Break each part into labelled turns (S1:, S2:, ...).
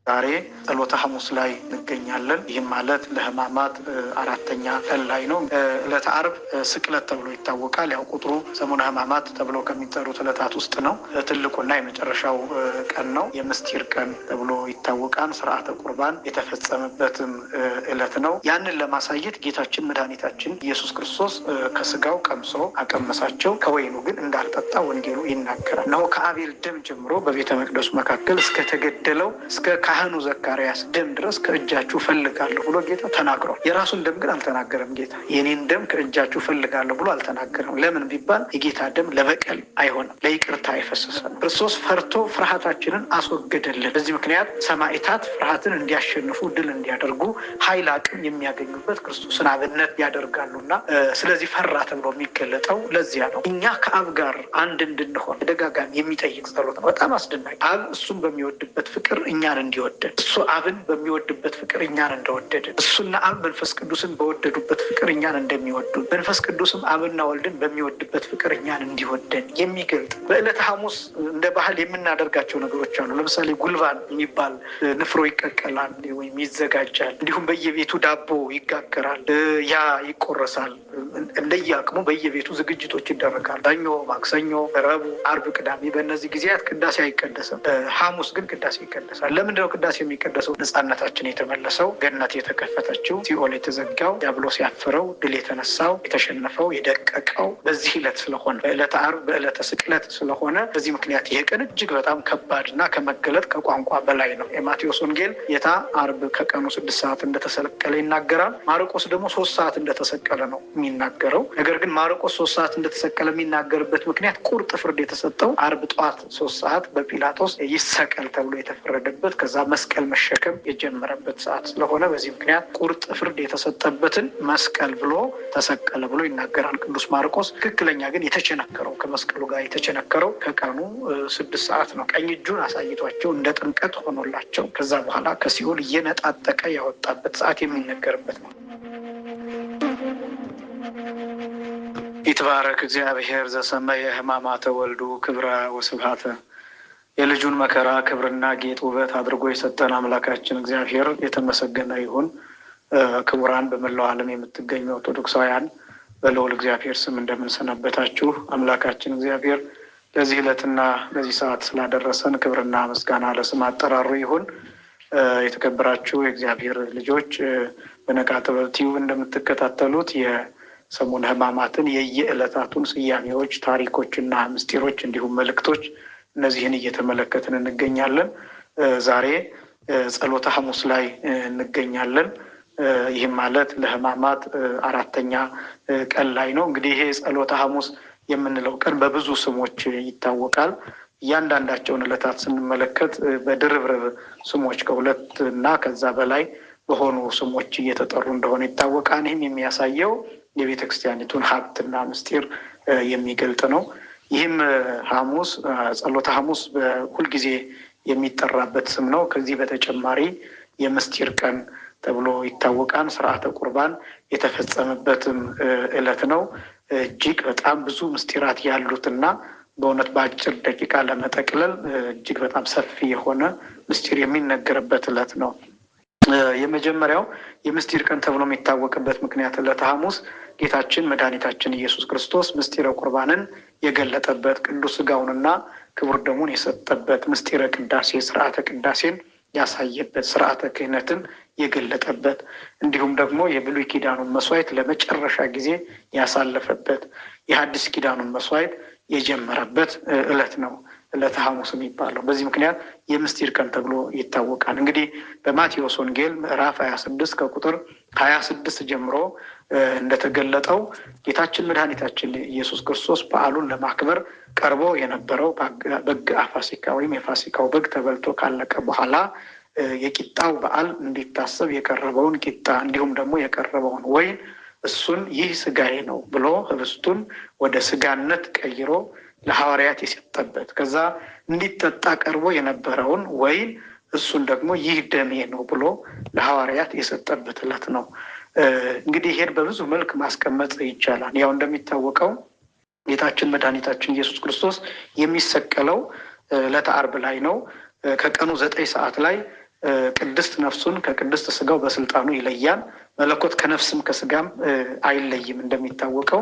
S1: ዛሬ ጸሎተ ሐሙስ ላይ እንገኛለን። ይህም ማለት ለሕማማት አራተኛ ቀን ላይ ነው። ዕለተ ዓርብ ስቅለት ተብሎ ይታወቃል። ያው ቁጥሩ ሰሙነ ሕማማት ተብሎ ከሚጠሩት ዕለታት ውስጥ ነው። ትልቁና የመጨረሻው ቀን ነው። የምስጢር ቀን ተብሎ ይታወቃል። ስርዓተ ቁርባን የተፈጸመበትም ዕለት ነው። ያንን ለማሳየት ጌታችን መድኃኒታችን ኢየሱስ ክርስቶስ ከስጋው ቀምሶ አቀመሳቸው፣ ከወይኑ ግን እንዳልጠጣ ወንጌሉ ይናገራል። እነሆ ከአቤል ደም ጀምሮ በቤተ መቅደሱ መካከል እስከተገደለው እስከ ካህኑ ዘካርያስ ደም ድረስ ከእጃችሁ ፈልጋለሁ ብሎ ጌታ ተናግሯል። የራሱን ደም ግን አልተናገረም። ጌታ የኔን ደም ከእጃችሁ ፈልጋለሁ ብሎ አልተናገረም። ለምን ቢባል የጌታ ደም ለበቀል አይሆንም፣ ለይቅርታ አይፈሰሰም። ክርስቶስ ፈርቶ ፍርሃታችንን አስወገደልን። በዚህ ምክንያት ሰማዕታት ፍርሃትን እንዲያሸንፉ ድል እንዲያደርጉ ኃይል አቅም የሚያገኙበት ክርስቶስን አብነት ያደርጋሉና ስለዚህ ፈራ ተብሎ የሚገለጠው ለዚያ ነው። እኛ ከአብ ጋር አንድ እንድንሆን ተደጋጋሚ የሚጠይቅ ጸሎት ነው። በጣም አስደናቂ። አብ እሱን በሚወድበት ፍቅር እኛን እንዲወደድ፣ እሱ አብን በሚወድበት ፍቅር እኛን እንደወደደ፣ እሱና አብ መንፈስ ቅዱስን በወደዱበት ፍቅር እኛን እንደሚወዱ፣ መንፈስ ቅዱስም አብና ወልድን በሚወድበት ፍቅር እኛን እንዲወደን የሚገልጥ በዕለተ ሐሙስ እንደ ባህል የምናደርጋቸው ነገሮች አሉ። ለምሳሌ ጉልባን የሚባል ንፍሮ ይቀቀላል ወይም ይዘጋጃል። እንዲሁም በየቤቱ ዳቦ ይጋገራል፣ ያ ይቆረሳል። እንደየአቅሙ በየቤቱ ዝግጅቶች ይደረጋል። ሰኞ፣ ማክሰኞ፣ ረቡዕ፣ ዓርብ፣ ቅዳሜ በእነዚህ ጊዜያት ቅዳሴ አይቀደስም። ሐሙስ ግን ቅዳሴ ይቀደሳል። ለምንድነው ቅዳሴ የሚቀደሰው? ነፃነታችን የተመለሰው፣ ገነት የተከፈተችው፣ ሲኦል የተዘጋው፣ ዲያብሎስ ያፈረው፣ ድል የተነሳው፣ የተሸነፈው፣ የደቀቀው በዚህ ዕለት ስለሆነ በዕለተ ዓርብ በዕለተ ስቅለት ስለሆነ በዚህ ምክንያት ይሄ ቀን እጅግ በጣም ከባድና ከመገለጥ ከቋንቋ በላይ ነው። የማቴዎስ ወንጌል ጌታ ዓርብ ከቀኑ 6 ሰዓት እንደተሰቀለ ይናገራል። ማርቆስ ደግሞ 3 ሰዓት እንደተሰቀለ ነው የሚናገረው። ነገር ግን ማርቆስ 3 ሰዓት እንደተሰቀለ የሚናገርበት ምክንያት ቁርጥ ፍርድ የተሰጠው ዓርብ ጠዋት 3 ሰዓት በጲላጦስ ይሰቀል ተብሎ የተፈረደበት ከዛ መስቀል መሸከም የጀመረበት ሰዓት ስለሆነ በዚህ ምክንያት ቁርጥ ፍርድ የተሰጠበትን መስቀል ብሎ ተሰቀለ ብሎ ይናገራል ቅዱስ ማርቆስ። ትክክለኛ ግን የተቸነከረው ከመስቀሉ ጋር የተቸነከረው ከቀኑ 6 ሰዓት ነው። ቀኝ እጁን አሳይቷቸው እንደ ጥምቀት ሆኖላቸው ከዛ በኋላ ከሲኦል እየነጣጠቀ ያወጣበት ሰዓት የሚነገርበት ነው። ይትባረክ እግዚአብሔር ዘሰመየ ሕማማተ ወልዱ ክብረ ወስብሐተ። የልጁን መከራ ክብርና ጌጥ ውበት አድርጎ የሰጠን አምላካችን እግዚአብሔር የተመሰገነ ይሁን። ክቡራን በመላው ዓለም የምትገኙ ኦርቶዶክሳውያን በልዑል እግዚአብሔር ስም እንደምንሰነበታችሁ። አምላካችን እግዚአብሔር ለዚህ ዕለትና ለዚህ ሰዓት ስላደረሰን ክብርና ምስጋና ለስም አጠራሩ ይሁን። የተከበራችሁ የእግዚአብሔር ልጆች በነቃ ጥበብ ቲዩብ እንደምትከታተሉት የሰሙነ ሕማማትን የየዕለታቱን ስያሜዎች፣ ታሪኮችና ምስጢሮች እንዲሁም መልእክቶች እነዚህን እየተመለከትን እንገኛለን። ዛሬ ጸሎተ ሐሙስ ላይ እንገኛለን። ይህም ማለት ለሕማማት አራተኛ ቀን ላይ ነው። እንግዲህ ይሄ ጸሎተ ሐሙስ የምንለው ቀን በብዙ ስሞች ይታወቃል። እያንዳንዳቸውን ዕለታት ስንመለከት በድርብርብ ስሞች ከሁለት እና ከዛ በላይ በሆኑ ስሞች እየተጠሩ እንደሆነ ይታወቃል። ይህም የሚያሳየው የቤተ ክርስቲያኒቱን ሀብትና ምስጢር የሚገልጥ ነው። ይህም ሐሙስ ጸሎተ ሐሙስ ሁልጊዜ የሚጠራበት ስም ነው። ከዚህ በተጨማሪ የምስጢር ቀን ተብሎ ይታወቃል። ስርዓተ ቁርባን የተፈጸመበትም ዕለት ነው። እጅግ በጣም ብዙ ምስጢራት ያሉትና በእውነት በአጭር ደቂቃ ለመጠቅለል እጅግ በጣም ሰፊ የሆነ ምስጢር የሚነገርበት ዕለት ነው። የመጀመሪያው የምስጢር ቀን ተብሎ የሚታወቅበት ምክንያት ዕለተ ሐሙስ ጌታችን መድኃኒታችን ኢየሱስ ክርስቶስ ምስጢረ ቁርባንን የገለጠበት፣ ቅዱስ ሥጋውንና ክቡር ደሙን የሰጠበት፣ ምስጢረ ቅዳሴ ስርዓተ ቅዳሴን ያሳየበት፣ ስርዓተ ክህነትን የገለጠበት፣ እንዲሁም ደግሞ የብሉይ ኪዳኑን መስዋዕት ለመጨረሻ ጊዜ ያሳለፈበት፣ የሐዲስ ኪዳኑን መስዋዕት የጀመረበት ዕለት ነው ዕለተ ሐሙስ የሚባለው። በዚህ ምክንያት የምስጢር ቀን ተብሎ ይታወቃል። እንግዲህ በማቴዎስ ወንጌል ምዕራፍ 26 ከቁጥር 26 ጀምሮ እንደተገለጠው ጌታችን መድኃኒታችን ኢየሱስ ክርስቶስ በዓሉን ለማክበር ቀርቦ የነበረው በግ ፋሲካ ወይም የፋሲካው በግ ተበልቶ ካለቀ በኋላ የቂጣው በዓል እንዲታሰብ የቀረበውን ቂጣ እንዲሁም ደግሞ የቀረበውን ወይን እሱን ይህ ሥጋዬ ነው ብሎ ህብስቱን ወደ ሥጋነት ቀይሮ ለሐዋርያት የሰጠበት፣ ከዛ እንዲጠጣ ቀርቦ የነበረውን ወይን እሱን ደግሞ ይህ ደሜ ነው ብሎ ለሐዋርያት የሰጠበት ዕለት ነው። እንግዲህ ይሄን በብዙ መልክ ማስቀመጥ ይቻላል። ያው እንደሚታወቀው ጌታችን መድኃኒታችን ኢየሱስ ክርስቶስ የሚሰቀለው ዕለተ ዓርብ ላይ ነው። ከቀኑ 9 ሰዓት ላይ ቅድስት ነፍሱን ከቅድስት ስጋው በስልጣኑ ይለያል። መለኮት ከነፍስም ከስጋም አይለይም። እንደሚታወቀው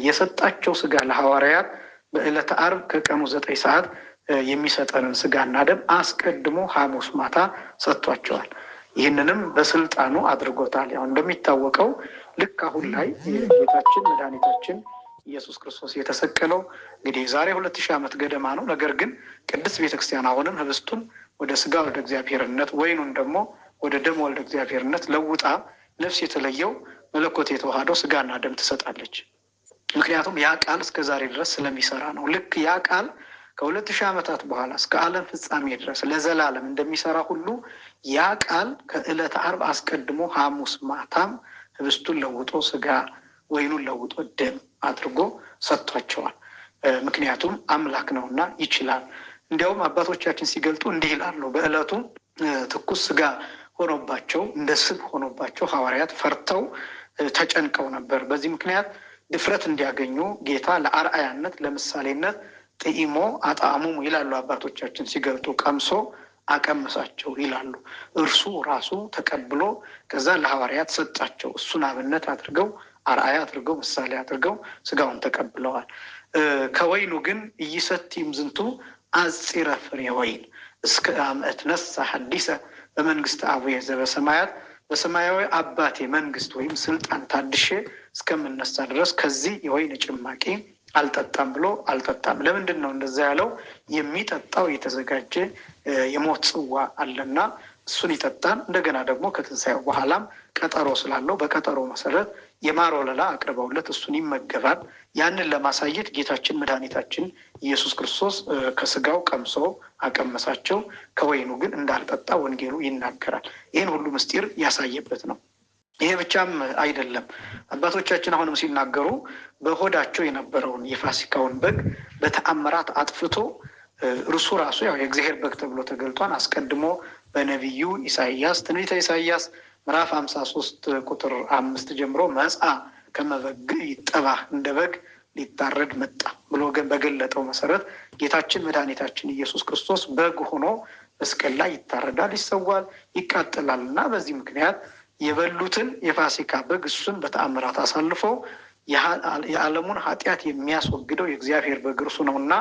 S1: የሰጣቸው ስጋ ለሐዋርያት በዕለተ ዓርብ ከቀኑ 9 ሰዓት የሚሰጠንን ስጋና ደም አስቀድሞ ሐሙስ ማታ ሰጥቷቸዋል። ይህንንም በስልጣኑ አድርጎታል። ያው እንደሚታወቀው ልክ አሁን ላይ ጌታችን መድኃኒታችን ኢየሱስ ክርስቶስ የተሰቀለው እንግዲህ ዛሬ 2000 ዓመት ገደማ ነው። ነገር ግን ቅድስት ቤተክርስቲያን አሁንም ህብስቱን ወደ ስጋ ወደ እግዚአብሔርነት፣ ወይኑን ደግሞ ወደ ደም ወልደ እግዚአብሔርነት ለውጣ ነፍስ የተለየው መለኮት የተዋሃደው ስጋና ደም ትሰጣለች። ምክንያቱም ያ ቃል እስከ ዛሬ ድረስ ስለሚሰራ ነው። ልክ ያ ቃል ከ2000 ዓመታት በኋላ እስከ ዓለም ፍጻሜ ድረስ ለዘላለም እንደሚሰራ ሁሉ ያ ቃል ከዕለተ ዓርብ አስቀድሞ ሐሙስ ማታም ህብስቱን ለውጦ ስጋ ወይኑን ለውጦ ደም አድርጎ ሰጥቷቸዋል። ምክንያቱም አምላክ ነውና ይችላል። እንዲያውም አባቶቻችን ሲገልጡ እንዲህ ይላሉ። በዕለቱ ትኩስ ስጋ ሆኖባቸው እንደ ስብ ሆኖባቸው ሐዋርያት ፈርተው ተጨንቀው ነበር። በዚህ ምክንያት ድፍረት እንዲያገኙ ጌታ ለአርአያነት ለምሳሌነት ጥኢሞ አጣዕሙሙ ይላሉ አባቶቻችን ሲገልጡ፣ ቀምሶ አቀመሳቸው ይላሉ። እርሱ ራሱ ተቀብሎ ከዛ ለሐዋርያት ሰጣቸው። እሱን አብነት አድርገው አርአያ አድርገው ምሳሌ አድርገው ስጋውን ተቀብለዋል። ከወይኑ ግን ኢይሰቲም ዝንቱ አጽረ ፍሬ ወይን እስከ አምዕት ነሳ ሐዲሰ በመንግስት አቡየ ዘበሰማያት፣ በሰማያዊ አባቴ መንግስት ወይም ስልጣን ታድሼ እስከምነሳ ድረስ ከዚህ የወይን ጭማቂ አልጠጣም ብሎ አልጠጣም። ለምንድን ነው እንደዛ ያለው? የሚጠጣው የተዘጋጀ የሞት ጽዋ አለና እሱን ይጠጣን። እንደገና ደግሞ ከትንሣኤው በኋላም ቀጠሮ ስላለው በቀጠሮ መሰረት የማር ወለላ አቅርበውለት እሱን ይመገባል። ያንን ለማሳየት ጌታችን መድኃኒታችን ኢየሱስ ክርስቶስ ከስጋው ቀምሶ አቀመሳቸው፣ ከወይኑ ግን እንዳልጠጣ ወንጌሉ ይናገራል። ይህን ሁሉ ምስጢር ያሳየበት ነው። ይሄ ብቻም አይደለም። አባቶቻችን አሁንም ሲናገሩ በሆዳቸው የነበረውን የፋሲካውን በግ በተአምራት አጥፍቶ እርሱ ራሱ ያው የእግዚአብሔር በግ ተብሎ ተገልጧል። አስቀድሞ በነቢዩ ኢሳይያስ ትንቢተ ኢሳይያስ ምዕራፍ 53 ቁጥር 5 ጀምሮ መጻ ከመበግ ይጠባህ እንደ በግ ሊታረድ መጣ ብሎ በገለጠው መሰረት ጌታችን መድኃኒታችን ኢየሱስ ክርስቶስ በግ ሆኖ መስቀል ላይ ይታረዳል፣ ይሰዋል፣ ይቃጠላል እና በዚህ ምክንያት የበሉትን የፋሲካ በግ እሱን በተአምራት አሳልፎ የዓለሙን ኃጢአት የሚያስወግደው የእግዚአብሔር በግ እርሱ ነውና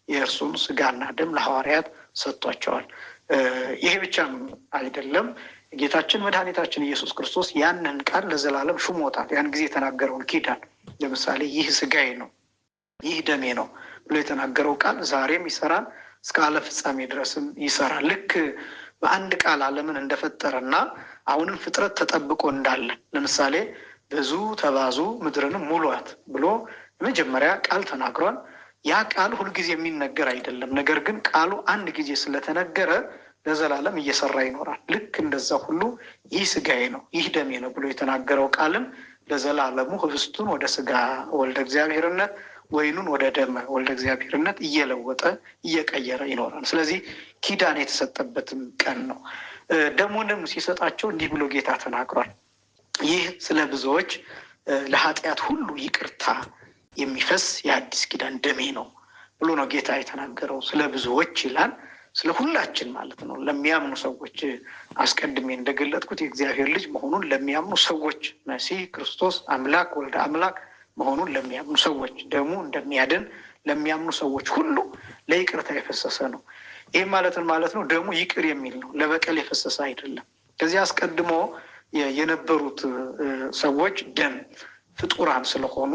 S1: የእርሱን ስጋና ደም ለሐዋርያት ሰጥቷቸዋል። ይሄ ብቻም አይደለም። ጌታችን መድኃኒታችን ኢየሱስ ክርስቶስ ያንን ቃል ለዘላለም ሹሞታል። ያን ጊዜ የተናገረውን ኪዳን ለምሳሌ ይህ ስጋዬ ነው፣ ይህ ደሜ ነው ብሎ የተናገረው ቃል ዛሬም ይሰራል፣ እስከ ዓለም ፍጻሜ ድረስም ይሰራል። ልክ በአንድ ቃል ዓለምን እንደፈጠረና አሁንም ፍጥረት ተጠብቆ እንዳለ ለምሳሌ ብዙ ተባዙ ምድርንም ሙሏት ብሎ የመጀመሪያ ቃል ተናግሯል። ያ ቃል ሁልጊዜ የሚነገር አይደለም። ነገር ግን ቃሉ አንድ ጊዜ ስለተነገረ ለዘላለም እየሰራ ይኖራል። ልክ እንደዛ ሁሉ ይህ ስጋዬ ነው፣ ይህ ደሜ ነው ብሎ የተናገረው ቃልም ለዘላለሙ ህብስቱን ወደ ስጋ ወልደ እግዚአብሔርነት፣ ወይኑን ወደ ደም ወልደ እግዚአብሔርነት እየለወጠ እየቀየረ ይኖራል። ስለዚህ ኪዳን የተሰጠበትም ቀን ነው። ደሙንም ሲሰጣቸው እንዲህ ብሎ ጌታ ተናግሯል። ይህ ስለ ብዙዎች ለኃጢአት ሁሉ ይቅርታ የሚፈስ የአዲስ ኪዳን ደሜ ነው ብሎ ነው ጌታ የተናገረው። ስለ ብዙዎች ይላል፣ ስለ ሁላችን ማለት ነው። ለሚያምኑ ሰዎች አስቀድሜ እንደገለጥኩት የእግዚአብሔር ልጅ መሆኑን ለሚያምኑ ሰዎች፣ መሲህ ክርስቶስ አምላክ ወልደ አምላክ መሆኑን ለሚያምኑ ሰዎች፣ ደሙ እንደሚያድን ለሚያምኑ ሰዎች ሁሉ ለይቅርታ የፈሰሰ ነው። ይህ ማለትን ማለት ነው ደሙ ይቅር የሚል ነው፣ ለበቀል የፈሰሰ አይደለም። ከዚህ አስቀድሞ የነበሩት ሰዎች ደም ፍጡራን ስለሆኑ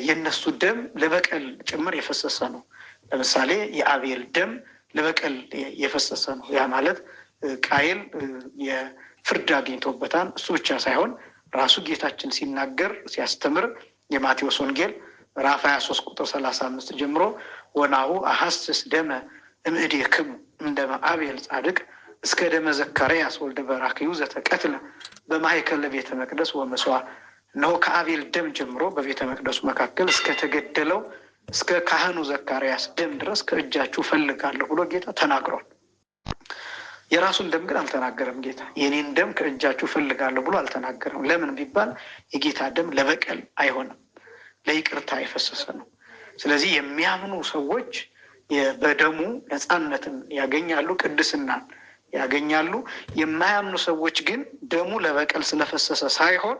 S1: የነሱ ደም ለበቀል ጭምር የፈሰሰ ነው። ለምሳሌ የአቤል ደም ለበቀል የፈሰሰ ነው። ያ ማለት ቃየል የፍርድ አግኝቶበታል። እሱ ብቻ ሳይሆን ራሱ ጌታችን ሲናገር ሲያስተምር የማቴዎስ ወንጌል ምዕራፍ 23 ቁጥር 35 ጀምሮ ወናሁ አሐስስ ደመ እምእዴክሙ እንደመ አቤል ጻድቅ እስከ ደመ ዘካርያስ ወልደ በራክዩ ዘተቀትለ በማእከለ ቤተ መቅደስ ወመስዋ፣ እነሆ ከአቤል ደም ጀምሮ በቤተ መቅደሱ መካከል እስከተገደለው እስከ ካህኑ ዘካርያስ ደም ድረስ ከእጃችሁ ፈልጋለሁ ብሎ ጌታ ተናግሯል። የራሱን ደም ግን አልተናገረም። ጌታ የኔን ደም ከእጃችሁ ፈልጋለሁ ብሎ አልተናገረም። ለምን ቢባል የጌታ ደም ለበቀል አይሆንም፣ ለይቅርታ የፈሰሰ ነው። ስለዚህ የሚያምኑ ሰዎች በደሙ ነፃነትን ያገኛሉ፣ ቅድስናን ያገኛሉ። የማያምኑ ሰዎች ግን ደሙ ለበቀል ስለፈሰሰ ሳይሆን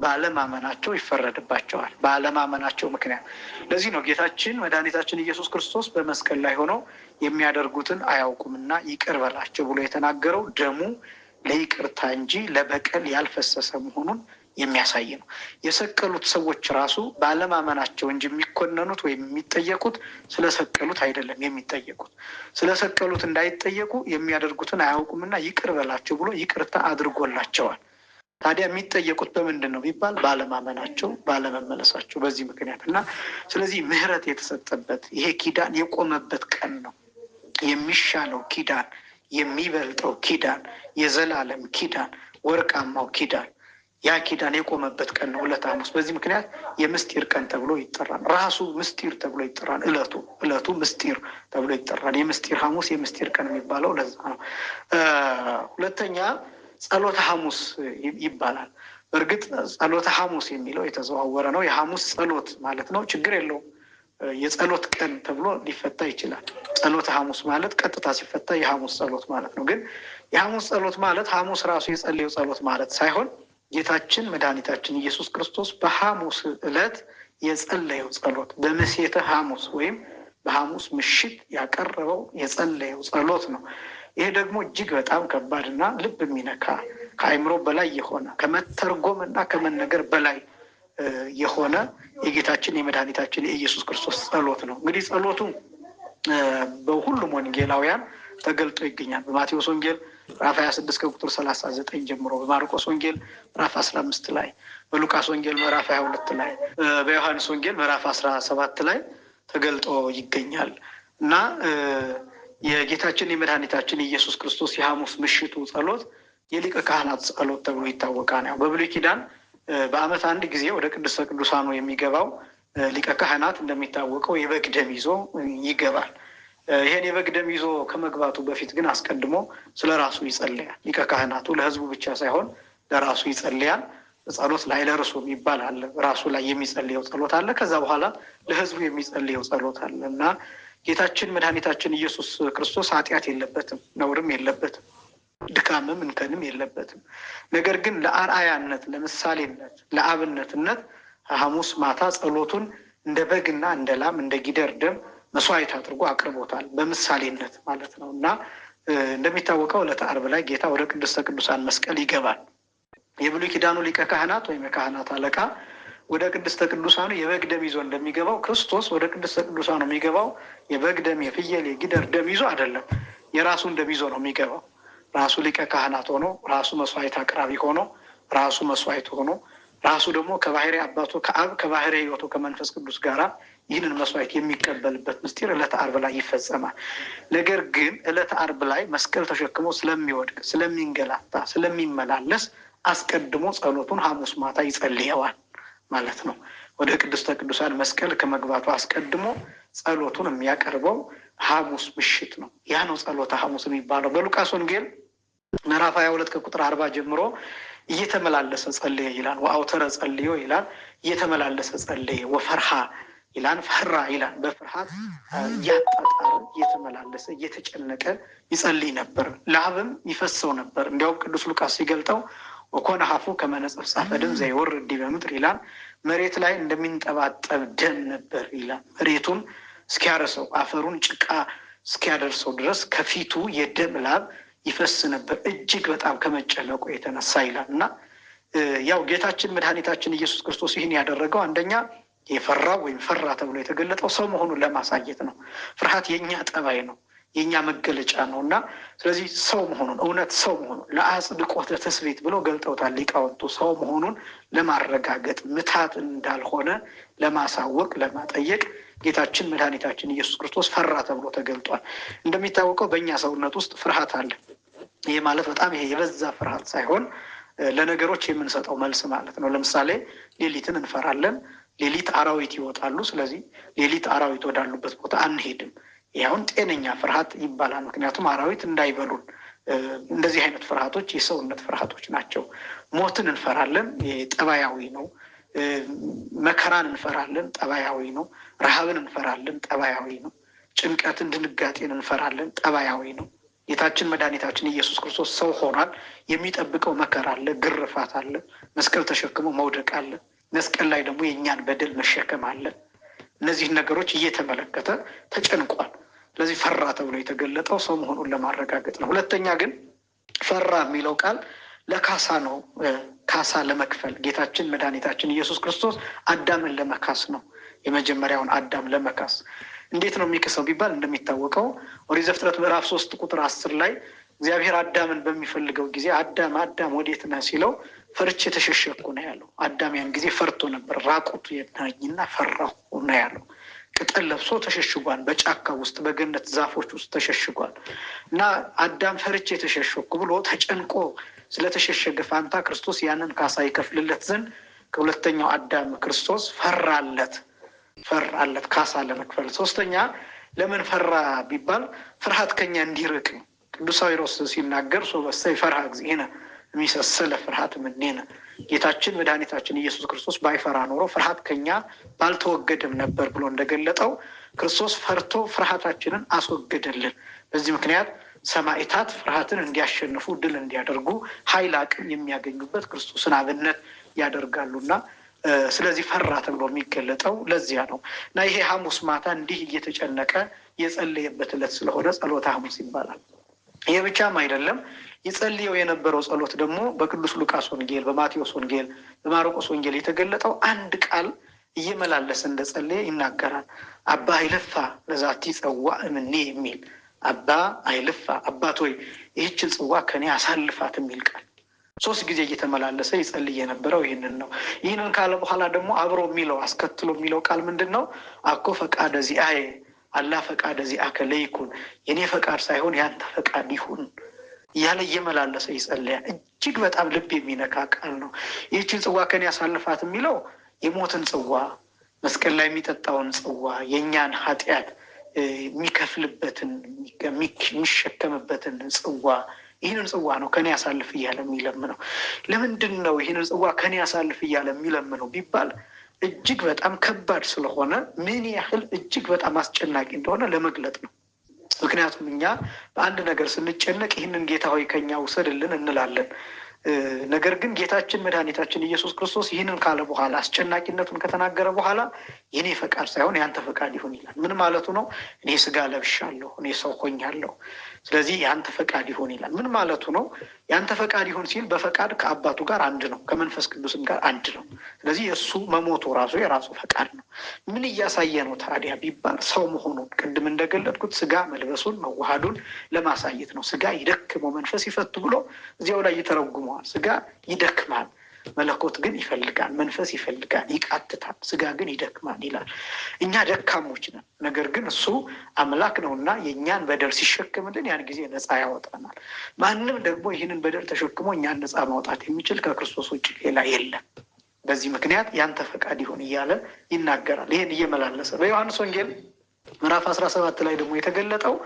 S1: ባለማመናቸው ይፈረድባቸዋል። ባለማመናቸው ምክንያት። ለዚህ ነው ጌታችን መድኃኒታችን ኢየሱስ ክርስቶስ በመስቀል ላይ ሆኖ የሚያደርጉትን አያውቁምና ይቅር በላቸው ብሎ የተናገረው ደሙ ለይቅርታ እንጂ ለበቀል ያልፈሰሰ መሆኑን የሚያሳይ ነው። የሰቀሉት ሰዎች ራሱ ባለማመናቸው እንጂ የሚኮነኑት ወይም የሚጠየቁት ስለሰቀሉት አይደለም። የሚጠየቁት ስለሰቀሉት እንዳይጠየቁ የሚያደርጉትን አያውቁምና ይቅር በላቸው ብሎ ይቅርታ አድርጎላቸዋል። ታዲያ የሚጠየቁት በምንድን ነው ቢባል ባለማመናቸው፣ ባለመመለሳቸው በዚህ ምክንያት እና ስለዚህ ምሕረት የተሰጠበት ይሄ ኪዳን የቆመበት ቀን ነው። የሚሻለው ኪዳን፣ የሚበልጠው ኪዳን፣ የዘላለም ኪዳን፣ ወርቃማው ኪዳን ያ ኪዳን የቆመበት ቀን ነው ዕለተ ሐሙስ። በዚህ ምክንያት የምስጢር ቀን ተብሎ ይጠራል። ራሱ ምስጢር ተብሎ ይጠራል። ዕለቱ ምስጢር ተብሎ ይጠራል። የምስጢር ሐሙስ፣ የምስጢር ቀን የሚባለው ለዛ ነው። ሁለተኛ ጸሎተ ሐሙስ ይባላል። በእርግጥ ጸሎተ ሐሙስ የሚለው የተዘዋወረ ነው። የሐሙስ ጸሎት ማለት ነው። ችግር የለውም። የጸሎት ቀን ተብሎ ሊፈታ ይችላል። ጸሎተ ሐሙስ ማለት ቀጥታ ሲፈታ የሐሙስ ጸሎት ማለት ነው። ግን የሐሙስ ጸሎት ማለት ሐሙስ ራሱ የጸለየው ጸሎት ማለት ሳይሆን ጌታችን መድኃኒታችን ኢየሱስ ክርስቶስ በሐሙስ ዕለት የጸለየው ጸሎት በምሴተ ሐሙስ ወይም በሐሙስ ምሽት ያቀረበው የጸለየው ጸሎት ነው። ይሄ ደግሞ እጅግ በጣም ከባድና ልብ የሚነካ ከአእምሮ በላይ የሆነ ከመተርጎም እና ከመነገር በላይ የሆነ የጌታችን የመድኃኒታችን የኢየሱስ ክርስቶስ ጸሎት ነው። እንግዲህ ጸሎቱ በሁሉም ወንጌላውያን ተገልጦ ይገኛል። በማቴዎስ ወንጌል ምዕራፍ 26 ከቁጥር 39 ጀምሮ፣ በማርቆስ ወንጌል ምዕራፍ 15 ላይ፣ በሉቃስ ወንጌል ምዕራፍ 22 ላይ፣ በዮሐንስ ወንጌል ምዕራፍ 17 ላይ ተገልጦ ይገኛል እና የጌታችን የመድኃኒታችን የኢየሱስ ክርስቶስ የሐሙስ ምሽቱ ጸሎት የሊቀ ካህናት ጸሎት ተብሎ ይታወቃል። ያው በብሉይ ኪዳን በዓመት አንድ ጊዜ ወደ ቅድስተ ቅዱሳኑ የሚገባው ሊቀ ካህናት እንደሚታወቀው የበግ ደም ይዞ ይገባል። ይሄን የበግ ደም ይዞ ከመግባቱ በፊት ግን አስቀድሞ ስለ ራሱ ይጸልያል። ሊቀ ካህናቱ ለሕዝቡ ብቻ ሳይሆን ለራሱ ይጸልያል። ጸሎት ላይ ለርሱ የሚባል አለ። ራሱ ላይ የሚጸልየው ጸሎት አለ። ከዛ በኋላ ለሕዝቡ የሚጸልየው ጸሎት አለ እና ጌታችን መድኃኒታችን ኢየሱስ ክርስቶስ ኃጢአት የለበትም፣ ነውርም የለበትም፣ ድካምም እንከንም የለበትም። ነገር ግን ለአርአያነት፣ ለምሳሌነት፣ ለአብነትነት ሐሙስ ማታ ጸሎቱን እንደ በግና እንደ ላም እንደ ጊደር ደም መስዋዕት አድርጎ አቅርቦታል። በምሳሌነት ማለት ነው እና እንደሚታወቀው ዕለተ ዓርብ ላይ ጌታ ወደ ቅድስተ ቅዱሳን መስቀል ይገባል። የብሉይ ኪዳኑ ሊቀ ካህናት ወይም የካህናት አለቃ ወደ ቅድስተ ቅዱሳኑ የበግ ደም ይዞ እንደሚገባው ክርስቶስ ወደ ቅድስተ ቅዱሳኑ የሚገባው የበግ ደም፣ የፍየል፣ የጊደር ደም ይዞ አይደለም። የራሱን ደም ይዞ ነው የሚገባው። ራሱ ሊቀ ካህናት ሆኖ፣ ራሱ መስዋዕት አቅራቢ ሆኖ፣ ራሱ መስዋዕት ሆኖ፣ ራሱ ደግሞ ከባህሪ አባቱ ከአብ ከባህሪ ሕይወቱ ከመንፈስ ቅዱስ ጋራ ይህንን መስዋዕት የሚቀበልበት ምስጢር ዕለተ ዓርብ ላይ ይፈጸማል። ነገር ግን ዕለተ ዓርብ ላይ መስቀል ተሸክሞ ስለሚወድቅ፣ ስለሚንገላታ፣ ስለሚመላለስ አስቀድሞ ጸሎቱን ሐሙስ ማታ ይጸልየዋል ማለት ነው። ወደ ቅድስተ ቅዱሳን መስቀል ከመግባቱ አስቀድሞ ጸሎቱን የሚያቀርበው ሐሙስ ምሽት ነው። ያ ነው ጸሎተ ሐሙስ የሚባለው። በሉቃስ ወንጌል ምዕራፍ 22 ከቁጥር 40 ጀምሮ እየተመላለሰ ጸለየ ይላል። ወአውተረ ጸልዮ ይላል። እየተመላለሰ ጸለየ። ወፈርሃ ይላል፣ ፈራ ይላል። በፍርሃት እያጣጣረ እየተመላለሰ እየተጨነቀ ይጸልይ ነበር። ላብም ይፈሰው ነበር። እንዲያውም ቅዱስ ሉቃስ ሲገልጠው ወኮነ ሀፉ ከመነጽፍ ጻፈ ደም ዘይወርድ ዲበ ምድር ይላል። መሬት ላይ እንደሚንጠባጠብ ደም ነበር ይላል። መሬቱን እስኪያረሰው አፈሩን ጭቃ እስኪያደርሰው ድረስ ከፊቱ የደም ላብ ይፈስ ነበር፣ እጅግ በጣም ከመጨነቁ የተነሳ ይላል እና ያው ጌታችን መድኃኒታችን ኢየሱስ ክርስቶስ ይህን ያደረገው አንደኛ የፈራው ወይም ፈራ ተብሎ የተገለጠው ሰው መሆኑን ለማሳየት ነው። ፍርሃት የእኛ ጠባይ ነው፣ የእኛ መገለጫ ነው እና ስለዚህ ሰው መሆኑን እውነት ሰው መሆኑን ለአጽድቆተ ትስብእት ብሎ ገልጠውታል ሊቃውንቱ። ሰው መሆኑን ለማረጋገጥ ምታት እንዳልሆነ ለማሳወቅ ለማጠየቅ ጌታችን መድኃኒታችን ኢየሱስ ክርስቶስ ፈራ ተብሎ ተገልጧል። እንደሚታወቀው በእኛ ሰውነት ውስጥ ፍርሃት አለ። ይሄ ማለት በጣም ይሄ የበዛ ፍርሃት ሳይሆን ለነገሮች የምንሰጠው መልስ ማለት ነው። ለምሳሌ ሌሊትን እንፈራለን። ሌሊት አራዊት ይወጣሉ። ስለዚህ ሌሊት አራዊት ወዳሉበት ቦታ አንሄድም። ይኸውን ጤነኛ ፍርሃት ይባላል። ምክንያቱም አራዊት እንዳይበሉን። እንደዚህ አይነት ፍርሃቶች የሰውነት ፍርሃቶች ናቸው። ሞትን እንፈራለን፣ ጠባያዊ ነው። መከራን እንፈራለን፣ ጠባያዊ ነው። ረሃብን እንፈራለን፣ ጠባያዊ ነው። ጭንቀትን፣ ድንጋጤን እንፈራለን፣ ጠባያዊ ነው። ጌታችን መድኃኒታችን ኢየሱስ ክርስቶስ ሰው ሆኗል። የሚጠብቀው መከራ አለ፣ ግርፋት አለ፣ መስቀል ተሸክሞ መውደቅ አለ፣ መስቀል ላይ ደግሞ የእኛን በደል መሸከም አለ። እነዚህን ነገሮች እየተመለከተ ተጨንቋል። ስለዚህ ፈራ ተብሎ የተገለጠው ሰው መሆኑን ለማረጋገጥ ነው። ሁለተኛ ግን ፈራ የሚለው ቃል ለካሳ ነው። ካሳ ለመክፈል ጌታችን መድኃኒታችን ኢየሱስ ክርስቶስ አዳምን ለመካስ ነው። የመጀመሪያውን አዳም ለመካስ እንዴት ነው የሚክሰው ቢባል እንደሚታወቀው ኦሪት ዘፍጥረት ምዕራፍ 3 ቁጥር 10 ላይ እግዚአብሔር አዳምን በሚፈልገው ጊዜ አዳም አዳም ወዴት ነህ ሲለው ፈርቼ ተሸሸኩ ነው ያለው። አዳም ያን ጊዜ ፈርቶ ነበር። ራቁቱ የናኝና ፈራሁ ነው ያለው። ቅጠል ለብሶ ተሸሽጓል። በጫካ ውስጥ በገነት ዛፎች ውስጥ ተሸሽጓል። እና አዳም ፈርቼ ተሸሸኩ ብሎ ተጨንቆ ስለተሸሸገ ፋንታ ክርስቶስ ያንን ካሳ ይከፍልለት ዘንድ ከሁለተኛው አዳም ክርስቶስ ፈራለት ካሳ ለመክፈል። ሶስተኛ ለምን ፈራ ቢባል ፍርሃት ከኛ እንዲርቅ ነው። ቅዱስ ሳዊሮስ ሲናገር ሶበሰይ ፈርሃ እግዚእነ የሚሰሰለ ፍርሃት ምኔነ፣ ጌታችን መድኃኒታችን ኢየሱስ ክርስቶስ ባይፈራ ኖሮ ፍርሃት ከኛ ባልተወገደም ነበር ብሎ እንደገለጠው ክርስቶስ ፈርቶ ፍርሃታችንን አስወገደልን። በዚህ ምክንያት ሰማዕታት ፍርሃትን እንዲያሸንፉ ድል እንዲያደርጉ ኃይል አቅም የሚያገኙበት ክርስቶስን አብነት ያደርጋሉና ስለዚህ ፈራ ተብሎ የሚገለጠው ለዚያ ነው። እና ይሄ ሐሙስ ማታ እንዲህ እየተጨነቀ የጸለየበት ዕለት ስለሆነ ጸሎተ ሐሙስ ይባላል። ይሄ ብቻም አይደለም። ይጸልየው የነበረው ጸሎት ደግሞ በቅዱስ ሉቃስ ወንጌል፣ በማቴዎስ ወንጌል፣ በማርቆስ ወንጌል የተገለጠው አንድ ቃል እየመላለሰ እንደጸለየ ይናገራል። አባ አይልፋ ለዛቲ ጽዋ እምኔ የሚል አባ አይልፋ፣ አባት ሆይ ይህችን ጽዋ ከኔ አሳልፋት የሚል ቃል 3 ጊዜ እየተመላለሰ ይጸልይ የነበረው ይህንን ነው። ይህንን ካለ በኋላ ደግሞ አብሮ የሚለው አስከትሎ የሚለው ቃል ምንድን ነው? አኮ ፈቃደ ዚአየ አላ ፈቃደ ዚአከ ለይኩን፣ የኔ ፈቃድ ሳይሆን ያንተ ፈቃድ ይሁን እያለ እየመላለሰ ይጸልያል። እጅግ በጣም ልብ የሚነካ ቃል ነው። ይህችን ጽዋ ከኔ ያሳልፋት የሚለው የሞትን ጽዋ፣ መስቀል ላይ የሚጠጣውን ጽዋ፣ የእኛን ኃጢአት የሚከፍልበትን የሚሸከምበትን ጽዋ፣ ይህንን ጽዋ ነው ከኔ ያሳልፍ እያለ የሚለምነው። ለምንድን ነው ይህንን ጽዋ ከኔ ያሳልፍ እያለ የሚለምነው ቢባል እጅግ በጣም ከባድ ስለሆነ ምን ያህል እጅግ በጣም አስጨናቂ እንደሆነ ለመግለጥ ነው። ምክንያቱም እኛ በአንድ ነገር ስንጨነቅ ይህንን ጌታ ሆይ ከኛ ውሰድልን እንላለን። ነገር ግን ጌታችን መድኃኒታችን ኢየሱስ ክርስቶስ ይህንን ካለ በኋላ አስጨናቂነቱን ከተናገረ በኋላ የኔ ፈቃድ ሳይሆን ያንተ ፈቃድ ይሁን ይላል። ምን ማለቱ ነው? እኔ ስጋ ለብሻለሁ፣ እኔ ሰው ሆኛለሁ፣ ስለዚህ ያንተ ፈቃድ ይሁን ይላል። ምን ማለቱ ነው? ያንተ ፈቃድ ይሁን ሲል በፈቃድ ከአባቱ ጋር አንድ ነው፣ ከመንፈስ ቅዱስም ጋር አንድ ነው። ስለዚህ የእሱ መሞቱ ራሱ የራሱ ፈቃድ ነው። ምን እያሳየ ነው ታዲያ ቢባል ሰው መሆኑን፣ ቅድም እንደገለጥኩት ስጋ መልበሱን መዋሃዱን ለማሳየት ነው። ስጋ ይደክመው መንፈስ ይፈቱ ብሎ እዚያው ላይ ይተረጉመዋል። ስጋ ይደክማል፣ መለኮት ግን ይፈልጋል፣ መንፈስ ይፈልጋል፣ ይቃትታል፣ ስጋ ግን ይደክማል ይላል። እኛ ደካሞች ነን፣ ነገር ግን እሱ አምላክ ነውና የእኛን በደል ሲሸክምልን ያን ጊዜ ነፃ ያወጣናል። ማንም ደግሞ ይህንን በደል ተሸክሞ እኛን ነፃ ማውጣት የሚችል ከክርስቶስ ውጭ ሌላ የለም። በዚህ ምክንያት ያንተ ፈቃድ ይሁን እያለ ይናገራል። ይህን እየመላለሰ በዮሐንስ ወንጌል ምዕራፍ 17 ላይ ደግሞ የተገለጠው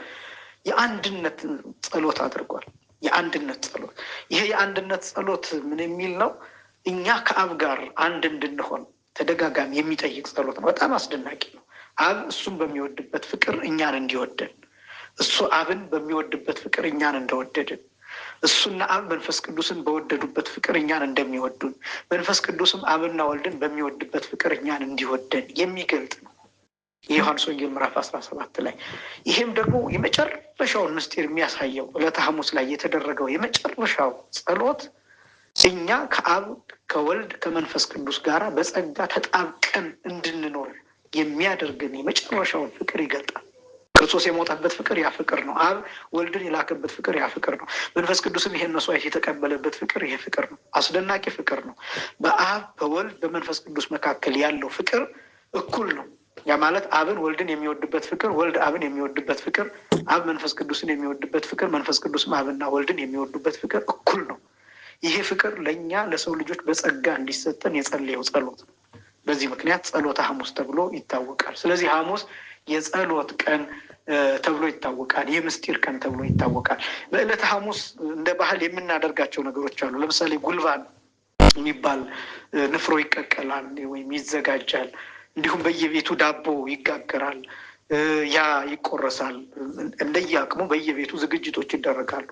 S1: የአንድነት ጸሎት አድርጓል። የአንድነት ጸሎት። ይሄ የአንድነት ጸሎት ምን የሚል ነው? እኛ ከአብ ጋር አንድ እንድንሆን ተደጋጋሚ የሚጠይቅ ጸሎት ነው። በጣም አስደናቂ ነው። አብ እሱን በሚወድበት ፍቅር እኛን እንዲወደን፣ እሱ አብን በሚወድበት ፍቅር እኛን እንደወደድን፣ እሱና አብ መንፈስ ቅዱስን በወደዱበት ፍቅር እኛን እንደሚወዱን፣ መንፈስ ቅዱስም አብና ወልድን በሚወድበት ፍቅር እኛን እንዲወደን የሚገልጥ ነው የዮሐንስ ወንጌል ምዕራፍ 17 ላይ። ይህም ደግሞ የመጨረሻውን ምስጢር የሚያሳየው ዕለተ ሐሙስ ላይ የተደረገው የመጨረሻው ጸሎት እኛ ከአብ ከወልድ ከመንፈስ ቅዱስ ጋር በጸጋ ተጣብቀን እንድንኖር የሚያደርግን የመጨረሻውን ፍቅር ይገልጣል። ክርስቶስ የሞተበት ፍቅር ያ ፍቅር ነው። አብ ወልድን የላከበት ፍቅር ያ ፍቅር ነው። መንፈስ ቅዱስም ይሄን መስዋዕት የተቀበለበት ፍቅር ይሄ ፍቅር ነው። አስደናቂ ፍቅር ነው። በአብ በወልድ በመንፈስ ቅዱስ መካከል ያለው ፍቅር እኩል ነው። ያ ማለት አብን ወልድን የሚወድበት ፍቅር፣ ወልድ አብን የሚወድበት ፍቅር፣ አብ መንፈስ ቅዱስን የሚወድበት ፍቅር፣ መንፈስ ቅዱስም አብና ወልድን የሚወዱበት ፍቅር እኩል ነው። ይሄ ፍቅር ለእኛ ለሰው ልጆች በጸጋ እንዲሰጠን የጸለየው ጸሎት ነው። በዚህ ምክንያት ጸሎተ ሐሙስ ተብሎ ይታወቃል። ስለዚህ ሐሙስ የጸሎት ቀን ተብሎ ይታወቃል። የምስጢር ቀን ተብሎ ይታወቃል። በዕለተ ሐሙስ እንደ ባህል የምናደርጋቸው ነገሮች አሉ። ለምሳሌ ጉልባን የሚባል ንፍሮ ይቀቀላል ወይም ይዘጋጃል። እንዲሁም በየቤቱ ዳቦ ይጋገራል። ያ ይቆረሳል። እንደየአቅሙ በየቤቱ ዝግጅቶች ይደረጋሉ።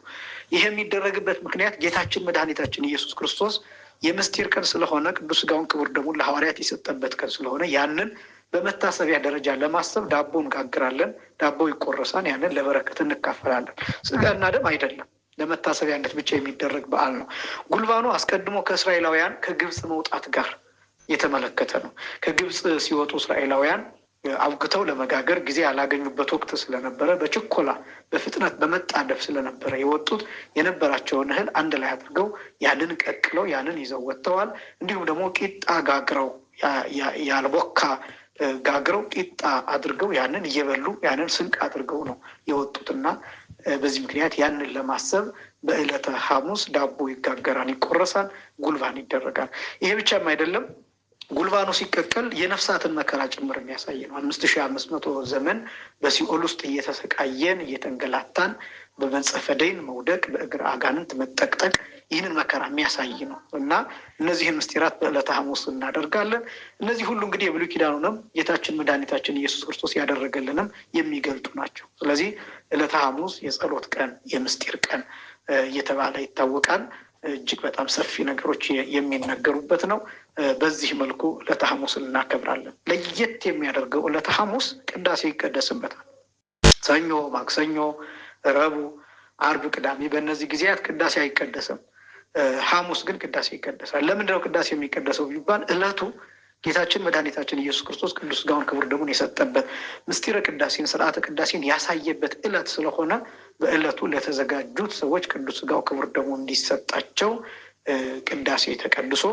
S1: ይህ የሚደረግበት ምክንያት ጌታችን መድኃኒታችን ኢየሱስ ክርስቶስ የምስጢር ቀን ስለሆነ ቅዱስ ሥጋውን ክቡር ደሙን ለሐዋርያት የሰጠበት ቀን ስለሆነ ያንን በመታሰቢያ ደረጃ ለማሰብ ዳቦ እንጋግራለን። ዳቦ ይቆረሳል። ያንን ለበረከት እንካፈላለን። ሥጋና ደም አይደለም፣ ለመታሰቢያነት ብቻ የሚደረግ በዓል ነው። ጉልባኑ አስቀድሞ ከእስራኤላውያን ከግብፅ መውጣት ጋር የተመለከተ ነው። ከግብፅ ሲወጡ እስራኤላውያን አውግተው ለመጋገር ጊዜ ያላገኙበት ወቅት ስለነበረ በችኮላ በፍጥነት በመጣደፍ ስለነበረ የወጡት የነበራቸውን እህል አንድ ላይ አድርገው ያንን ቀቅለው ያንን ይዘው ወጥተዋል። እንዲሁም ደግሞ ቂጣ ጋግረው ያልቦካ ጋግረው ቂጣ አድርገው ያንን እየበሉ ያንን ስንቅ አድርገው ነው የወጡትና በዚህ ምክንያት ያንን ለማሰብ በዕለተ ሐሙስ ዳቦ ይጋገራል፣ ይቆረሳል፣ ጉልባን ይደረጋል። ይሄ ብቻም አይደለም። ጉልባኑ ሲቀቀል የነፍሳትን መከራ ጭምር የሚያሳይ ነው። 5500 ዘመን በሲኦል ውስጥ እየተሰቃየን እየተንገላታን በመንጸፈ ደይን መውደቅ፣ በእግር አጋንንት መጠቅጠቅ ይህንን መከራ የሚያሳይ ነው እና እነዚህን ምስጢራት በዕለተ ሐሙስ እናደርጋለን። እነዚህ ሁሉ እንግዲህ የብሉይ ኪዳኑንም ጌታችን መድኃኒታችን ኢየሱስ ክርስቶስ ያደረገልንም የሚገልጡ ናቸው። ስለዚህ ዕለተ ሐሙስ የጸሎት ቀን፣ የምስጢር ቀን እየተባለ ይታወቃል። እጅግ በጣም ሰፊ ነገሮች የሚነገሩበት ነው። በዚህ መልኩ ዕለተ ሐሙስን እናከብራለን። ለየት የሚያደርገው ዕለተ ሐሙስ ቅዳሴ ይቀደስበታል። ሰኞ፣ ማክሰኞ፣ ረቡዕ፣ አርብ፣ ቅዳሜ በእነዚህ ጊዜያት ቅዳሴ አይቀደስም። ሐሙስ ግን ቅዳሴ ይቀደሳል። ለምንድነው ቅዳሴ የሚቀደሰው ቢባል ዕለቱ ጌታችን መድኃኒታችን ኢየሱስ ክርስቶስ ቅዱስ ሥጋውን ክቡር ደሙን የሰጠበት ምስጢረ ቅዳሴን ስርዓተ ቅዳሴን ያሳየበት ዕለት ስለሆነ በዕለቱ ለተዘጋጁት ሰዎች ቅዱስ ሥጋው ክቡር ደሙ እንዲሰጣቸው ቅዳሴ ተቀድሶ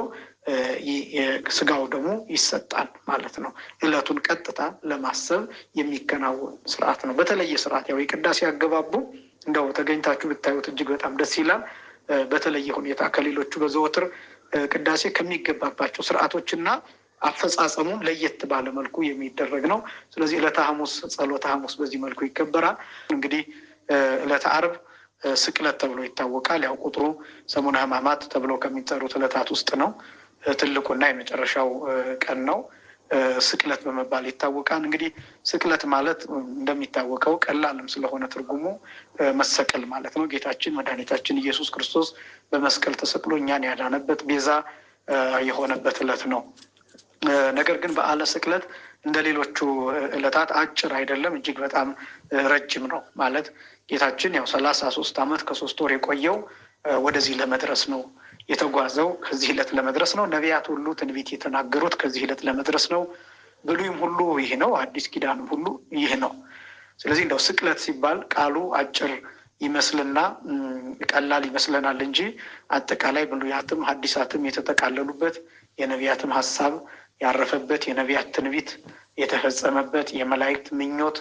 S1: ሥጋው ደሙ ይሰጣል ማለት ነው። ዕለቱን ቀጥታ ለማሰብ የሚከናወን ስርዓት ነው። በተለየ ስርዓት ያው የቅዳሴ አገባቡ እንደው ተገኝታችሁ ብታዩት እጅግ በጣም ደስ ይላል። በተለየ ሁኔታ ከሌሎቹ በዘወትር ቅዳሴ ከሚገባባቸው ስርዓቶችና አፈጻጸሙም ለየት ባለ መልኩ የሚደረግ ነው። ስለዚህ ዕለተ ሐሙስ ጸሎተ ሐሙስ በዚህ መልኩ ይከበራል። እንግዲህ ዕለተ ዓርብ ስቅለት ተብሎ ይታወቃል። ያው ቁጥሩ ሰሙነ ሕማማት ተብሎ ከሚጠሩት ዕለታት ውስጥ ነው። ትልቁና የመጨረሻው ቀን ነው። ስቅለት በመባል ይታወቃል። እንግዲህ ስቅለት ማለት እንደሚታወቀው ቀላልም ስለሆነ ትርጉሙ መሰቀል ማለት ነው። ጌታችን መድኃኒታችን ኢየሱስ ክርስቶስ በመስቀል ተሰቅሎ እኛን ያዳነበት ቤዛ የሆነበት ዕለት ነው። ነገር ግን በዓለ ስቅለት እንደ ሌሎቹ ዕለታት አጭር አይደለም፣ እጅግ በጣም ረጅም ነው። ማለት ጌታችን ያው 33 ዓመት ከ3 ወር የቆየው ወደዚህ ለመድረስ ነው የተጓዘው። ከዚህ ዕለት ለመድረስ ነው። ነቢያት ሁሉ ትንቢት የተናገሩት ከዚህ ዕለት ለመድረስ ነው። ብሉይም ሁሉ ይህ ነው፣ አዲስ ኪዳንም ሁሉ ይህ ነው። ስለዚህ እንደው ስቅለት ሲባል ቃሉ አጭር ይመስልና ቀላል ይመስለናል እንጂ አጠቃላይ ብሉያትም ሐዲሳትም የተጠቃለሉበት የነቢያትም ሀሳብ ያረፈበት የነቢያት ትንቢት የተፈጸመበት የመላእክት ምኞት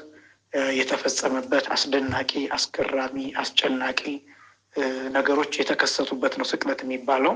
S1: የተፈጸመበት አስደናቂ፣ አስገራሚ፣ አስጨናቂ ነገሮች የተከሰቱበት ነው ስቅለት የሚባለው።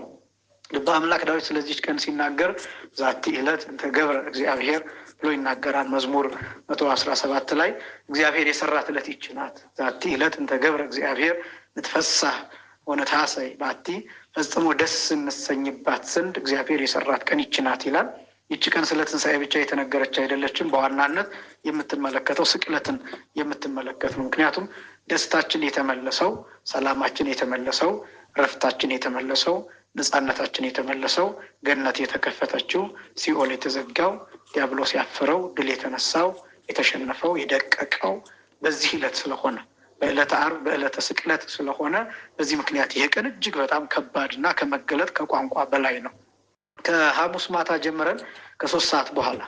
S1: ልበ አምላክ ዳዊት ስለዚች ቀን ሲናገር ዛቲ ዕለት እንተ ገብረ እግዚአብሔር ብሎ ይናገራል። መዝሙር 117 ላይ እግዚአብሔር የሰራት ዕለት ይህች ናት። ዛቲ ዕለት እንተ ገብረ እግዚአብሔር ንትፈሳህ ወነትሐሰይ ባቲ፣ ፈጽሞ ደስ እንሰኝባት ዘንድ እግዚአብሔር የሰራት ቀን ይህች ናት ይላል። ይህች ቀን ስለ ትንሣኤ ብቻ የተነገረች አይደለችም። በዋናነት የምትመለከተው ስቅለትን የምትመለከት ነው። ምክንያቱም ደስታችን የተመለሰው፣ ሰላማችን የተመለሰው፣ ረፍታችን የተመለሰው፣ ነፃነታችን የተመለሰው፣ ገነት የተከፈተችው፣ ሲኦል የተዘጋው፣ ዲያብሎስ ያፈረው፣ ድል የተነሳው፣ የተሸነፈው፣ የደቀቀው በዚህ ዕለት ስለሆነ በዕለተ ዓርብ በዕለተ ስቅለት ስለሆነ በዚህ ምክንያት ይሄ ቀን እጅግ በጣም ከባድ እና ከመገለጥ ከቋንቋ በላይ ነው። ከሐሙስ ማታ ጀምረን ከ3 ሰዓት በኋላ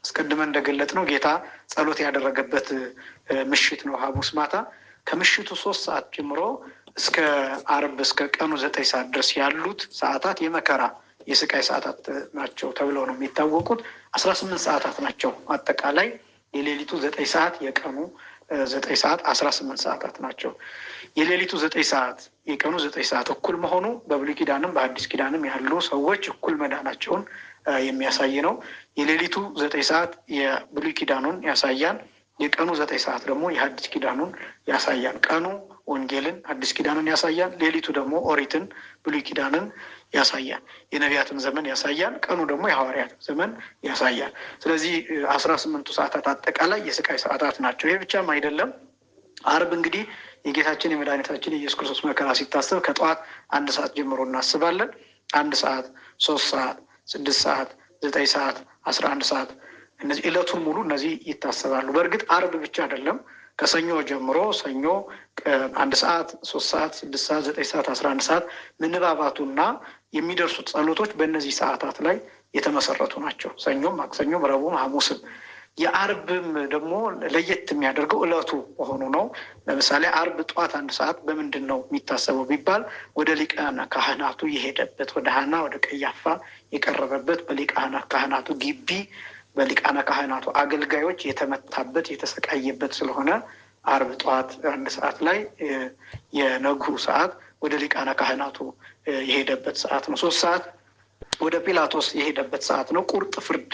S1: አስቀድመን እንደገለጥ ነው ጌታ ጸሎት ያደረገበት ምሽት ነው። ሐሙስ ማታ ከምሽቱ 3 ሰዓት ጀምሮ እስከ ዓርብ እስከ ቀኑ 9 ሰዓት ድረስ ያሉት ሰዓታት የመከራ የስቃይ ሰዓታት ናቸው ተብለው ነው የሚታወቁት። 18 ሰዓታት ናቸው አጠቃላይ። የሌሊቱ 9 ሰዓት የቀኑ 9 ሰዓት 18 ሰዓታት ናቸው። የሌሊቱ 9 ሰዓት የቀኑ 9 ሰዓት እኩል መሆኑ በብሉይ ኪዳንም በአዲስ ኪዳንም ያሉ ሰዎች እኩል መዳናቸውን የሚያሳይ ነው። የሌሊቱ 9 ሰዓት የብሉይ ኪዳኑን ያሳያል። የቀኑ 9 ሰዓት ደግሞ የሐዲስ ኪዳኑን ያሳያል። ቀኑ ወንጌልን አዲስ ኪዳንን ያሳያል። ሌሊቱ ደግሞ ኦሪትን ብሉይ ኪዳንን ያሳያል። የነቢያትን ዘመን ያሳያል። ቀኑ ደግሞ የሐዋርያትን ዘመን ያሳያል። ስለዚህ 18ቱ ሰዓታት አጠቃላይ የስቃይ ሰዓታት ናቸው። ይሄ ብቻም አይደለም። አርብ እንግዲህ የጌታችን የመድኃኒታችን የኢየሱስ ክርስቶስ መከራ ሲታሰብ ከጠዋት 1 ሰዓት ጀምሮ እናስባለን። 1 ሰዓት፣ 3 ሰዓት፣ 6 ሰዓት፣ 9 ሰዓት፣ 11 ሰዓት እነዚህ ዕለቱን ሙሉ እነዚህ ይታሰባሉ። በእርግጥ አርብ ብቻ አይደለም። ከሰኞ ጀምሮ ሰኞ 1 ሰዓት፣ 3 ሰዓት፣ 6 ሰዓት፣ 9 ሰዓት፣ 11 ሰዓት ምንባባቱና የሚደርሱት ጸሎቶች በእነዚህ ሰዓታት ላይ የተመሰረቱ ናቸው። ሰኞም፣ ማክሰኞም፣ ረቡዕም፣ ሐሙስም። የአርብም ደግሞ ለየት የሚያደርገው ዕለቱ መሆኑ ነው። ለምሳሌ አርብ ጠዋት 1 ሰዓት በምንድን ነው የሚታሰበው ቢባል ወደ ሊቃነ ካህናቱ የሄደበት ወደ ሐና ወደ ቀያፋ የቀረበበት በሊቃነ ካህናቱ ግቢ በሊቃነ ካህናቱ አገልጋዮች የተመታበት የተሰቃየበት ስለሆነ አርብ ጠዋት 1 ሰዓት ላይ የነግሁ ሰዓት ወደ ሊቃነ ካህናቱ የሄደበት ሰዓት ነው። 3 ሰዓት ወደ ጲላጦስ የሄደበት ሰዓት ነው። ቁርጥ ፍርድ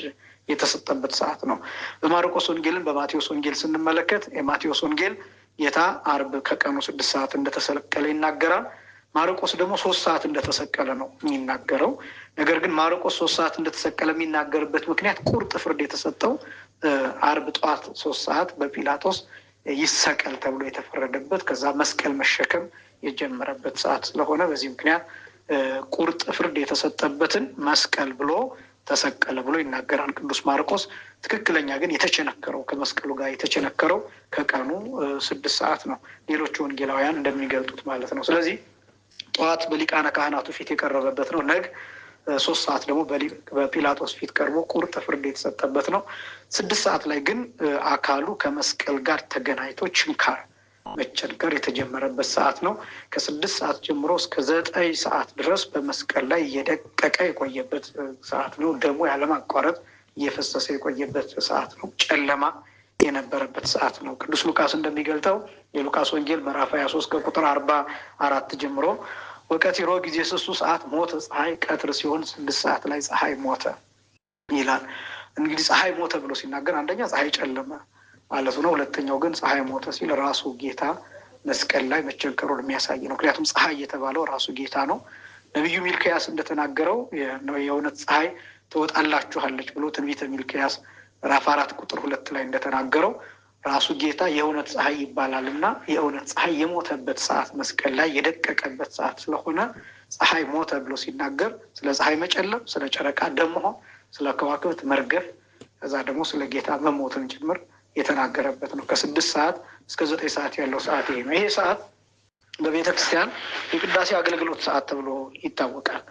S1: የተሰጠበት ሰዓት ነው። በማርቆስ ወንጌልን በማቴዎስ ወንጌል ስንመለከት የማቴዎስ ወንጌል ጌታ አርብ ከቀኑ 6 ሰዓት እንደተሰቀለ ይናገራል። ማርቆስ ደግሞ 3 ሰዓት እንደተሰቀለ ነው የሚናገረው። ነገር ግን ማርቆስ 3 ሰዓት እንደተሰቀለ የሚናገርበት ምክንያት ቁርጥ ፍርድ የተሰጠው አርብ ጠዋት 3 ሰዓት በጲላጦስ ይሰቀል ተብሎ የተፈረደበት ከዛ መስቀል መሸከም የጀመረበት ሰዓት ስለሆነ በዚህ ምክንያት ቁርጥ ፍርድ የተሰጠበትን መስቀል ብሎ ተሰቀለ ብሎ ይናገራል ቅዱስ ማርቆስ። ትክክለኛ ግን የተቸነከረው ከመስቀሉ ጋር የተቸነከረው ከቀኑ 6 ሰዓት ነው፣ ሌሎቹ ወንጌላውያን እንደሚገልጡት ማለት ነው። ስለዚህ ጠዋት በሊቃነ ካህናቱ ፊት የቀረበበት ነው። ነግ 3 ሰዓት ደግሞ በጲላጦስ ፊት ቀርቦ ቁርጥ ፍርድ የተሰጠበት ነው። 6 ሰዓት ላይ ግን አካሉ ከመስቀል ጋር ተገናኝቶ ችንካር መቸንከር የተጀመረበት ሰዓት ነው። ከ6 ሰዓት ጀምሮ እስከ 9 ሰዓት ድረስ በመስቀል ላይ እየደቀቀ የቆየበት ሰዓት ነው። ደሙ ያለማቋረጥ እየፈሰሰ የቆየበት ሰዓት ነው። ጨለማ የነበረበት ሰዓት ነው። ቅዱስ ሉቃስ እንደሚገልጠው የሉቃስ ወንጌል ምዕራፍ 23 ከቁጥር 44 ጀምሮ ወቀትሮ ጊዜ 6 ሰዓት ሞተ ፀሐይ፣ ቀትር ሲሆን 6 ሰዓት ላይ ፀሐይ ሞተ ይላል። እንግዲህ ፀሐይ ሞተ ብሎ ሲናገር አንደኛ ፀሐይ ጨለመ ማለት ነው። ሁለተኛው ግን ፀሐይ ሞተ ሲል ራሱ ጌታ መስቀል ላይ መቸንከሩን የሚያሳይ ነው። ምክንያቱም ፀሐይ የተባለው ራሱ ጌታ ነው። ነቢዩ ሚልክያስ እንደተናገረው የእውነት ፀሐይ ትወጣላችኋለች ብሎ ትንቢተ ሚልክያስ ምዕራፍ 4 ቁጥር 2 ላይ እንደተናገረው ራሱ ጌታ የእውነት ፀሐይ ይባላል እና የእውነት ፀሐይ የሞተበት ሰዓት መስቀል ላይ የደቀቀበት ሰዓት ስለሆነ ፀሐይ ሞተ ብሎ ሲናገር ስለ ፀሐይ መጨለም፣ ስለ ጨረቃ ደም መሆን፣ ስለ ከዋክብት መርገፍ ከዛ ደግሞ ስለ ጌታ መሞትን ጭምር የተናገረበት ነው። ከ6 ሰዓት እስከ 9 ሰዓት ያለው ሰዓት ይሄ ነው። ይሄ ሰዓት በቤተ ክርስቲያን የቅዳሴ አገልግሎት ሰዓት ተብሎ ይታወቃል።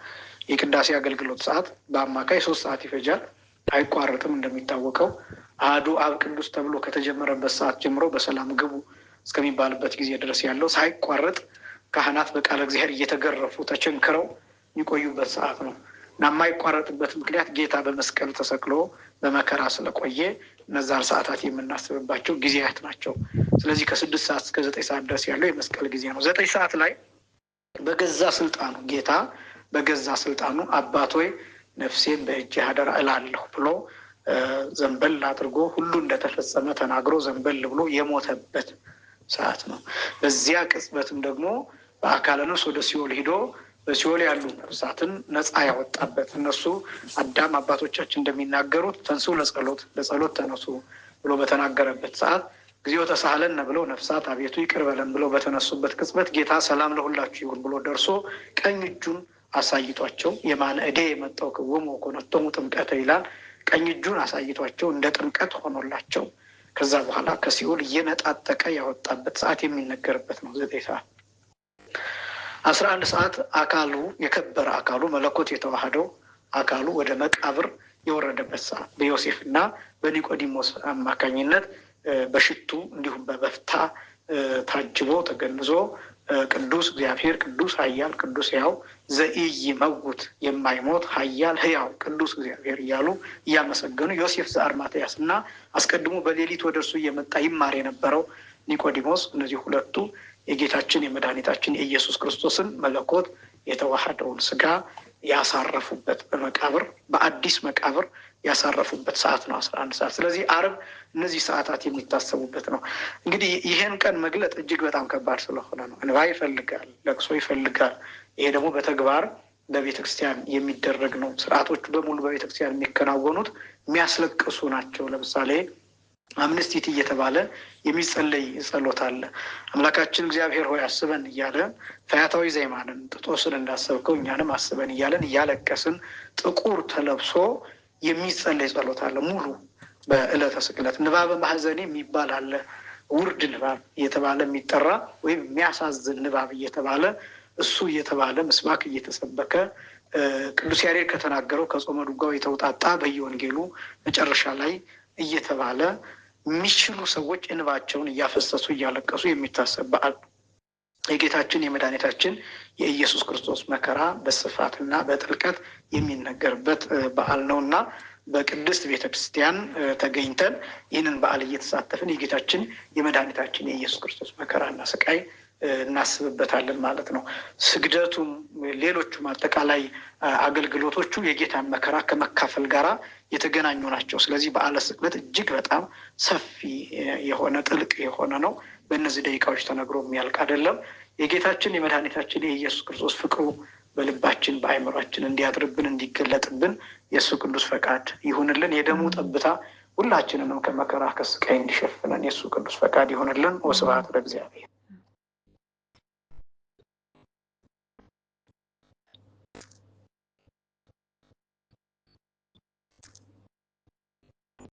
S1: የቅዳሴ አገልግሎት ሰዓት በአማካይ 3 ሰዓት ይፈጃል፣ አይቋረጥም። እንደሚታወቀው አሐዱ አብ ቅዱስ ተብሎ ከተጀመረበት ሰዓት ጀምሮ በሰላም ግቡ እስከሚባልበት ጊዜ ድረስ ያለው ሳይቋረጥ ካህናት በቃለ እግዚአብሔር እየተገረፉ ተቸንክረው የሚቆዩበት ሰዓት ነው እና የማይቋረጥበት ምክንያት ጌታ በመስቀል ተሰቅሎ በመከራ ስለቆየ እነዛን ሰዓታት የምናስብባቸው ጊዜያት ናቸው። ስለዚህ ከ6 ሰዓት እስከ 9 ሰዓት ድረስ ያለው የመስቀል ጊዜ ነው። 9 ሰዓት ላይ በገዛ ስልጣኑ ጌታ በገዛ ስልጣኑ አባት ሆይ ነፍሴን በእጅህ አደራ እላለሁ ብሎ ዘንበል አድርጎ ሁሉ እንደተፈጸመ ተናግሮ ዘንበል ብሎ የሞተበት ሰዓት ነው። በዚያ ቅጽበትም ደግሞ በአካለ ነፍስ ወደ ሲኦል ሂዶ በሲኦል ያሉ ነፍሳትን ነፃ ያወጣበት እነሱ አዳም አባቶቻችን እንደሚናገሩት ተንሱ ለጸሎት ተነሱ ብሎ በተናገረበት ሰዓት ጊዜው ተሳህለን ብለው ነፍሳት አቤቱ ይቅር በለን ብለው በተነሱበት ቅጽበት ጌታ ሰላም ለሁላችሁ ይሁን ብሎ ደርሶ ቀኝ እጁን አሳይቷቸው የማነ እዴ የመጣው ክውም ወኮነቶሙ ጥምቀተ ይላል። ቀኝ እጁን አሳይቷቸው እንደ ጥምቀት ሆኖላቸው ከዛ በኋላ ከሲኦል እየነጣጠቀ ያወጣበት ሰዓት የሚነገርበት ነው። 9 ሰዓት 11 ሰዓት አካሉ የከበረ አካሉ መለኮት የተዋህደው አካሉ ወደ መቃብር የወረደበት ሰዓት በዮሴፍ እና በኒቆዲሞስ አማካኝነት በሽቱ እንዲሁም በበፍታ ታጅቦ ተገንዞ ቅዱስ እግዚአብሔር ቅዱስ ኃያል ቅዱስ ሕያው ዘኢይመውት የማይሞት ኃያል ሕያው ቅዱስ እግዚአብሔር እያሉ እያመሰገኑ ዮሴፍ ዘአርማትያስ እና አስቀድሞ በሌሊት ወደ እርሱ እየመጣ ይማር የነበረው ኒቆዲሞስ እነዚህ ሁለቱ የጌታችን የመድኃኒታችን የኢየሱስ ክርስቶስን መለኮት የተዋሃደውን ስጋ ያሳረፉበት በመቃብር በአዲስ መቃብር ያሳረፉበት ሰዓት ነው 11 ሰዓት። ስለዚህ ዓርብ እነዚህ ሰዓታት የሚታሰቡበት ነው። እንግዲህ ይሄን ቀን መግለጥ እጅግ በጣም ከባድ ስለሆነ ነው። እንባ ይፈልጋል፣ ለቅሶ ይፈልጋል። ይሄ ደግሞ በተግባር በቤተክርስቲያን የሚደረግ ነው። ስርዓቶቹ በሙሉ በቤተክርስቲያን የሚከናወኑት የሚያስለቅሱ ናቸው። ለምሳሌ አምነስቲቲ እየተባለ የሚጸለይ ጸሎት አለ። አምላካችን እግዚአብሔር ሆይ አስበን እያለ ፈያታዊ ዘይማንን ጥጦስን እንዳሰብከው እኛንም አስበን እያለን እያለቀስን ጥቁር ተለብሶ የሚጸለይ ጸሎት አለ። ሙሉ በዕለተ ስቅለት ንባበ ማህዘኔ የሚባል አለ። ውርድ ንባብ እየተባለ የሚጠራ ወይም የሚያሳዝን ንባብ እየተባለ እሱ እየተባለ ምስባክ እየተሰበከ ቅዱስ ያሬድ ከተናገረው ከጾመ ድጓው የተውጣጣ በየወንጌሉ መጨረሻ ላይ እየተባለ የሚችሉ ሰዎች እንባቸውን እያፈሰሱ እያለቀሱ የሚታሰብ በዓል የጌታችን የመድኃኒታችን የኢየሱስ ክርስቶስ መከራ በስፋትና በጥልቀት የሚነገርበት በዓል ነው እና በቅድስት ቤተክርስቲያን ተገኝተን ይህንን በዓል እየተሳተፍን የጌታችን የመድኃኒታችን የኢየሱስ ክርስቶስ መከራና ስቃይ እናስብበታለን ማለት ነው። ስግደቱም ሌሎቹም አጠቃላይ አገልግሎቶቹ የጌታን መከራ ከመካፈል ጋራ የተገናኙ ናቸው። ስለዚህ በዓለ ስቅለት እጅግ በጣም ሰፊ የሆነ ጥልቅ የሆነ ነው። በእነዚህ ደቂቃዎች ተነግሮ የሚያልቅ አይደለም። የጌታችን የመድኃኒታችን የኢየሱስ ክርስቶስ ፍቅሩ በልባችን በአእምሯችን እንዲያድርብን እንዲገለጥብን የእሱ ቅዱስ ፈቃድ ይሁንልን። የደሙ ጠብታ ሁላችንንም ከመከራ ከስቃይ እንዲሸፍነን የእሱ ቅዱስ ፈቃድ ይሁንልን። ወስብሐት ለእግዚአብሔር።